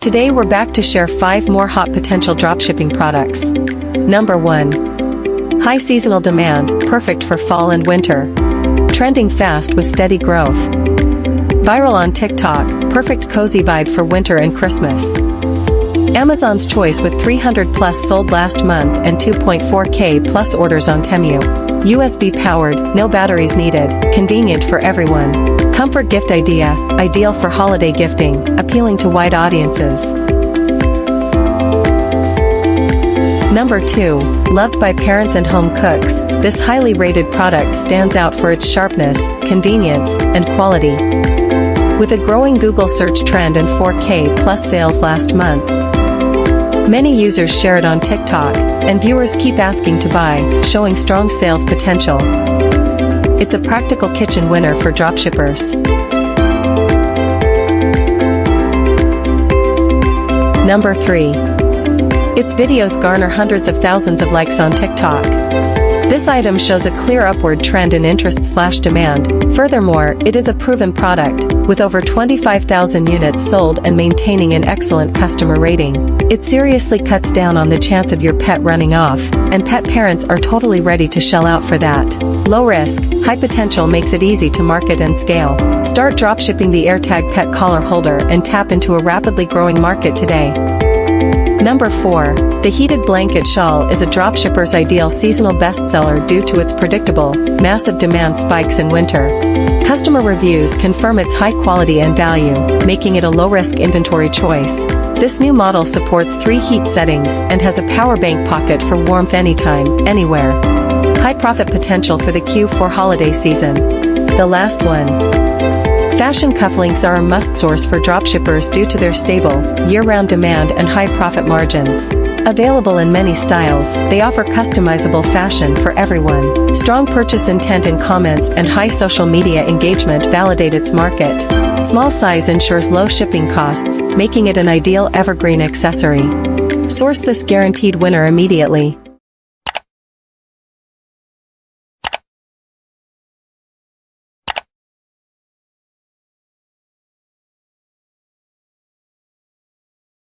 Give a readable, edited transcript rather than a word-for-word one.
Today we're back to share 5 more hot potential dropshipping products. Number 1. High seasonal demand, perfect for fall and winter. Trending fast with steady growth. Viral on TikTok, perfect cozy vibe for winter and Christmas. Amazon's choice with 300 plus sold last month and 2.4K plus orders on Temu. USB powered, no batteries needed, convenient for everyone. Comfort gift idea, ideal for holiday gifting, appealing to wide audiences. Number 2. Loved by parents and home cooks, this highly rated product stands out for its sharpness, convenience, and quality. With a growing Google search trend and 4K plus sales last month, many users share it on TikTok, and viewers keep asking to buy, showing strong sales potential. It's a practical kitchen winner for dropshippers. Number 3. Its videos garner hundreds of thousands of likes on TikTok. This item shows a clear upward trend in interest/demand. Furthermore, it is a proven product, with over 25,000 units sold and maintaining an excellent customer rating. It seriously cuts down on the chance of your pet running off, and pet parents are totally ready to shell out for that. Low risk, high potential makes it easy to market and scale. Start dropshipping the AirTag pet collar holder and tap into a rapidly growing market today. Number 4. The heated blanket shawl is a dropshipper's ideal seasonal bestseller due to its predictable, massive demand spikes in winter. Customer reviews confirm its high quality and value, making it a low-risk inventory choice. This new model supports 3 heat settings and has a power bank pocket for warmth anytime, anywhere. High profit potential for the Q4 holiday season. The last one. Fashion cufflinks are a must-source for dropshippers due to their stable, year-round demand and high profit margins. Available in many styles, they offer customizable fashion for everyone. Strong purchase intent in comments and high social media engagement validate its market. Small size ensures low shipping costs, making it an ideal evergreen accessory. Source this guaranteed winner immediately.